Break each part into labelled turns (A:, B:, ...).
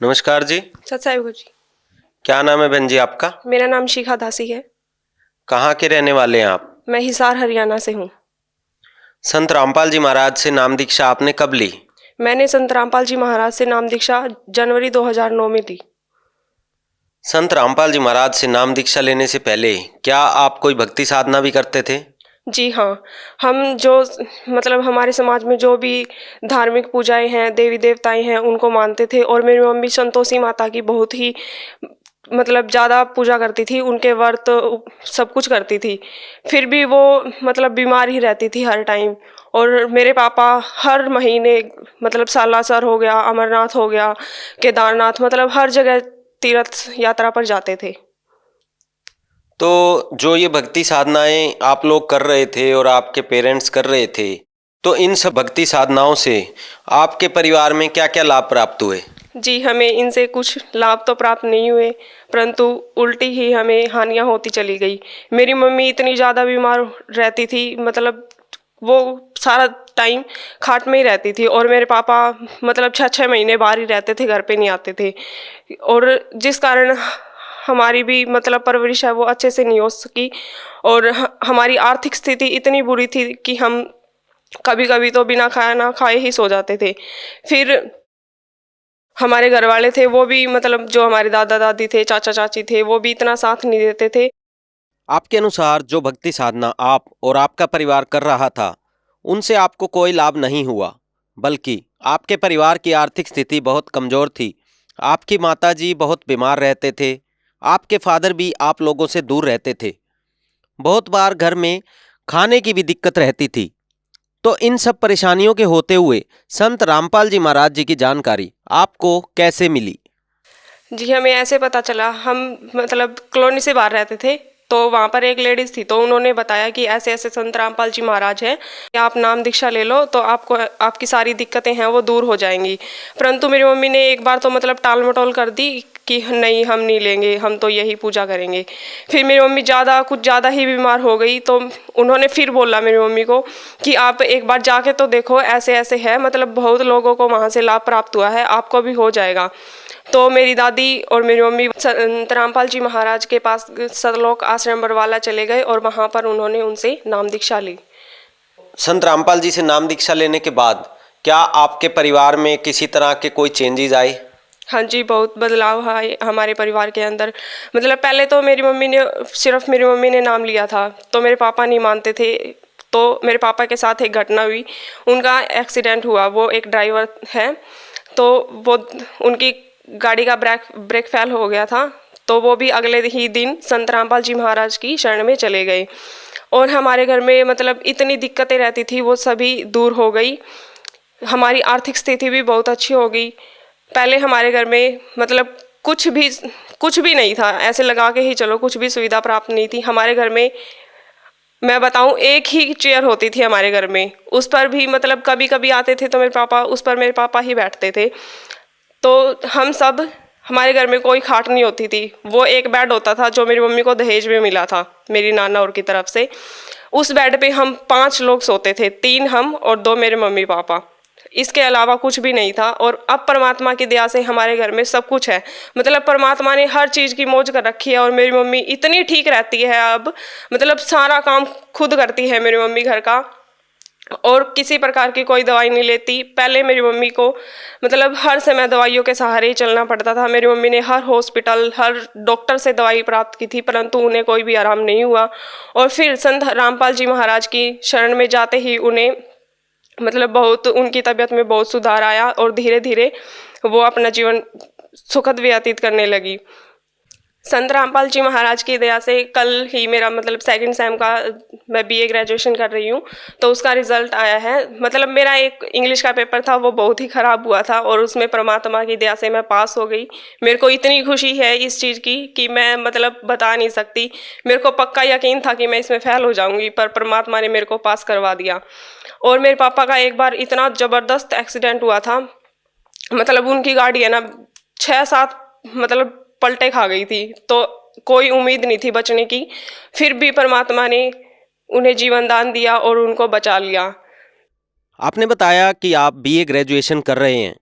A: नमस्कार जी।
B: सत साहिब जी।
A: क्या नाम है बहन जी आपका?
B: मेरा नाम शिखा दासी है।
A: कहाँ के रहने वाले हैं आप?
B: मैं हिसार हरियाणा से हूँ।
A: संत रामपाल जी महाराज से नाम दीक्षा आपने कब ली?
B: मैंने संत रामपाल जी महाराज से नाम दीक्षा जनवरी 2009 में ली।
A: संत रामपाल जी महाराज से नाम दीक्षा लेने से पहले क्या आप कोई भक्ति साधना भी करते थे?
B: जी हाँ, हम जो मतलब हमारे समाज में जो भी धार्मिक पूजाएं हैं, देवी देवताएं हैं, उनको मानते थे। और मेरी मम्मी संतोषी माता की बहुत ही मतलब ज़्यादा पूजा करती थी, उनके व्रत सब कुछ करती थी। फिर भी वो मतलब बीमार ही रहती थी हर टाइम। और मेरे पापा हर महीने मतलब सालासर हो गया, अमरनाथ हो गया, केदारनाथ, मतलब हर जगह तीर्थ यात्रा पर जाते थे।
A: तो जो ये भक्ति साधनाएं आप लोग कर रहे थे और आपके पेरेंट्स कर रहे थे, तो इन सब भक्ति साधनाओं से आपके परिवार में क्या क्या लाभ प्राप्त हुए?
B: जी, हमें इनसे कुछ लाभ तो प्राप्त नहीं हुए, परंतु उल्टी ही हमें हानियां होती चली गई। मेरी मम्मी इतनी ज़्यादा बीमार रहती थी, मतलब वो सारा टाइम खाट में ही रहती थी। और मेरे पापा मतलब 6-6 महीने बाहर ही रहते थे, घर पे नहीं आते थे। और जिस कारण हमारी भी मतलब परवरिश है वो अच्छे से नहीं हो सकी। और हमारी आर्थिक स्थिति इतनी बुरी थी कि हम कभी कभी तो बिना खाना खाए ही सो जाते थे। फिर हमारे घर वाले थे वो भी मतलब जो हमारे दादा दादी थे, चाचा चाची थे, वो भी इतना साथ नहीं देते थे।
A: आपके अनुसार जो भक्ति साधना आप और आपका परिवार कर रहा था, उनसे आपको कोई लाभ नहीं हुआ, बल्कि आपके परिवार की आर्थिक स्थिति बहुत कमज़ोर थी। आपकी माताजी बहुत बीमार रहते थे। आपके फादर भी आप लोगों से दूर रहते थे। बहुत बार घर में खाने की भी दिक्कत रहती थी। तो इन सब परेशानियों के होते हुए संत रामपाल जी महाराज जी की जानकारी आपको कैसे मिली?
B: जी, हमें ऐसे पता चला, हम मतलब कॉलोनी से बाहर रहते थे, तो वहाँ पर एक लेडीज़ थी, तो उन्होंने बताया कि ऐसे ऐसे संत रामपाल जी महाराज हैं, कि आप नाम दीक्षा ले लो तो आपको आपकी सारी दिक्कतें हैं वो दूर हो जाएंगी। परंतु मेरी मम्मी ने एक बार तो मतलब टाल मटोल कर दी कि नहीं, हम नहीं लेंगे, हम तो यही पूजा करेंगे। फिर मेरी मम्मी कुछ ज़्यादा ही बीमार हो गई, तो उन्होंने फिर बोला मेरी मम्मी को कि आप एक बार जाके तो देखो, ऐसे ऐसे है, मतलब बहुत लोगों को वहाँ से लाभ प्राप्त हुआ है, आपको भी हो जाएगा। तो मेरी दादी और मेरी मम्मी संत रामपाल जी महाराज के पास सतलोक आश्रम बरवाला चले गए और वहाँ पर उन्होंने उनसे नाम दीक्षा ली।
A: संत रामपाल जी से नाम दीक्षा लेने के बाद क्या आपके परिवार में किसी तरह के कोई चेंजेस आए?
B: हाँ जी, बहुत बदलाव आए हमारे परिवार के अंदर। मतलब पहले तो सिर्फ मेरी मम्मी ने नाम लिया था, तो मेरे पापा नहीं मानते थे। तो मेरे पापा के साथ एक घटना हुई, उनका एक्सीडेंट हुआ। वो एक ड्राइवर है, तो वो उनकी गाड़ी का ब्रेक फेल हो गया था। तो वो भी अगले ही दिन संत रामपाल जी महाराज की शरण में चले गए। और हमारे घर में मतलब इतनी दिक्कतें रहती थी, वो सभी दूर हो गई। हमारी आर्थिक स्थिति भी बहुत अच्छी हो गई। पहले हमारे घर में मतलब कुछ भी नहीं था, ऐसे लगा के ही चलो, कुछ भी सुविधा प्राप्त नहीं थी हमारे घर में। मैं बताऊं, एक ही चेयर होती थी हमारे घर में, उस पर भी मतलब कभी कभी आते थे तो मेरे पापा ही बैठते थे। तो हम सब हमारे घर में कोई खाट नहीं होती थी, वो एक बेड होता था जो मेरी मम्मी को दहेज में मिला था मेरी नाना और की तरफ से। उस बेड पे हम 5 लोग सोते थे, 3 हम और 2 मेरे मम्मी पापा। इसके अलावा कुछ भी नहीं था। और अब परमात्मा की दया से हमारे घर में सब कुछ है, मतलब परमात्मा ने हर चीज़ की मौज कर रखी है। और मेरी मम्मी इतनी ठीक रहती है अब, मतलब सारा काम खुद करती है मेरी मम्मी घर का, और किसी प्रकार की कोई दवाई नहीं लेती। पहले मेरी मम्मी को मतलब हर समय दवाइयों के सहारे ही चलना पड़ता था। मेरी मम्मी ने हर हॉस्पिटल, हर डॉक्टर से दवाई प्राप्त की थी, परंतु उन्हें कोई भी आराम नहीं हुआ। और फिर संत रामपाल जी महाराज की शरण में जाते ही उन्हें मतलब बहुत उनकी तबीयत में बहुत सुधार आया, और धीरे धीरे वो अपना जीवन सुखद व्यतीत करने लगी। संत रामपाल जी महाराज की दया से कल ही मेरा मतलब सेकंड सेम का, मैं बीए ग्रेजुएशन कर रही हूँ, तो उसका रिजल्ट आया है। मतलब मेरा एक इंग्लिश का पेपर था, वो बहुत ही ख़राब हुआ था, और उसमें परमात्मा की दया से मैं पास हो गई। मेरे को इतनी खुशी है इस चीज़ की कि मैं मतलब बता नहीं सकती। मेरे को पक्का यकीन था कि मैं इसमें फेल हो जाऊँगी, पर परमात्मा ने मेरे को पास करवा दिया। और मेरे पापा का एक बार इतना ज़बरदस्त एक्सीडेंट हुआ था, मतलब उनकी गाड़ी है ना 6-7 मतलब पलटे खा गई थी, तो कोई उम्मीद नहीं थी बचने की। फिर भी परमात्मा ने उन्हें जीवन दान दिया और उनको बचा लिया।
A: आपने बताया कि आप बीए ग्रेजुएशन कर रहे हैं,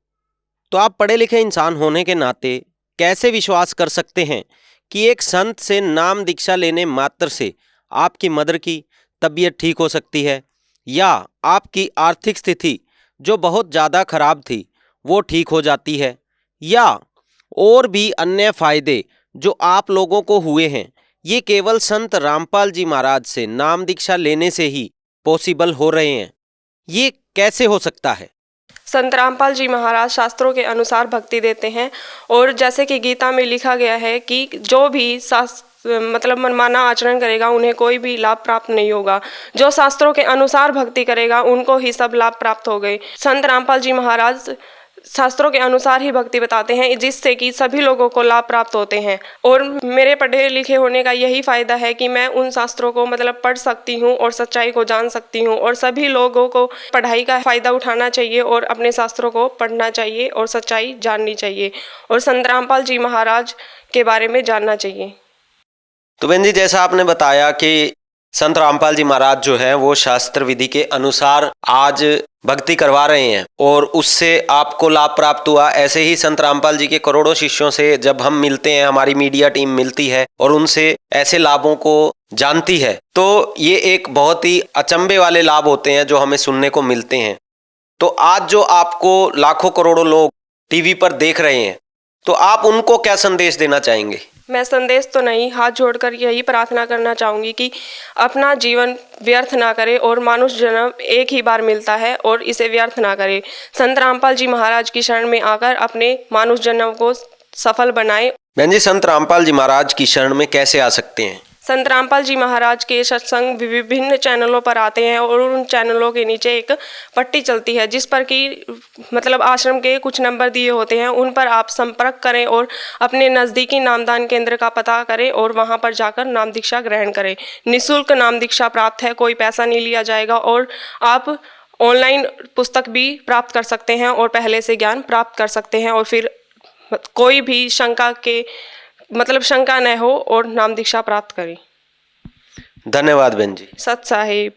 A: तो आप पढ़े लिखे इंसान होने के नाते कैसे विश्वास कर सकते हैं कि एक संत से नाम दीक्षा लेने मात्र से आपकी मदर की तबीयत ठीक हो सकती है, या आपकी आर्थिक स्थिति जो बहुत ज़्यादा खराब थी वो ठीक हो जाती है, या और भी अन्य फायदे जो आप लोगों को हुए हैं ये केवल संत रामपाल जी महाराज से नाम दीक्षा लेने से ही पॉसिबल हो रहे हैं? ये कैसे हो सकता है?
B: संत रामपाल जी महाराज शास्त्रों के अनुसार भक्ति देते हैं, और जैसे कि गीता में लिखा गया है कि जो भी मतलब मनमाना आचरण करेगा उन्हें कोई भी लाभ प्राप्त नहीं होगा। जो शास्त्रों के अनुसार भक्ति करेगा उनको ही सब लाभ प्राप्त हो गए। संत रामपाल जी महाराज शास्त्रों के अनुसार ही भक्ति बताते हैं, जिससे कि सभी लोगों को लाभ प्राप्त होते हैं। और मेरे पढ़े लिखे होने का यही फ़ायदा है कि मैं उन शास्त्रों को मतलब पढ़ सकती हूँ और सच्चाई को जान सकती हूँ, और सभी लोगों को पढ़ाई का फ़ायदा उठाना चाहिए और अपने शास्त्रों को पढ़ना चाहिए और सच्चाई जाननी चाहिए और संत रामपाल जी महाराज के बारे में जानना चाहिए।
A: तो बहन जी, जैसा आपने बताया कि संत रामपाल जी महाराज जो है वो शास्त्र विधि के अनुसार आज भक्ति करवा रहे हैं और उससे आपको लाभ प्राप्त हुआ। ऐसे ही संत रामपाल जी के करोड़ों शिष्यों से जब हम मिलते हैं, हमारी मीडिया टीम मिलती है और उनसे ऐसे लाभों को जानती है, तो ये एक बहुत ही अचंभे वाले लाभ होते हैं जो हमें सुनने को मिलते हैं। तो आज जो आपको लाखों करोड़ों लोग टीवी पर देख रहे हैं, तो आप उनको क्या संदेश देना चाहेंगे?
B: मैं संदेश तो नहीं, हाथ जोड़कर यही प्रार्थना करना चाहूँगी कि अपना जीवन व्यर्थ ना करे, और मानुष जन्म एक ही बार मिलता है और इसे व्यर्थ ना करे। संत रामपाल जी महाराज की शरण में आकर अपने मानुष जन्म को सफल बनाए।
A: बहन जी, संत रामपाल जी महाराज की शरण में कैसे आ सकते हैं?
B: संत रामपाल जी महाराज के सत्संग विभिन्न चैनलों पर आते हैं, और उन चैनलों के नीचे एक पट्टी चलती है जिस पर कि मतलब आश्रम के कुछ नंबर दिए होते हैं। उन पर आप संपर्क करें और अपने नज़दीकी नामदान केंद्र का पता करें और वहां पर जाकर नाम दीक्षा ग्रहण करें। निःशुल्क नाम दीक्षा प्राप्त है, कोई पैसा नहीं लिया जाएगा, और आप ऑनलाइन पुस्तक भी प्राप्त कर सकते हैं और पहले से ज्ञान प्राप्त कर सकते हैं, और फिर कोई भी शंका न हो और नाम दीक्षा प्राप्त करें।
A: धन्यवाद बहन जी।
B: सत साहिब।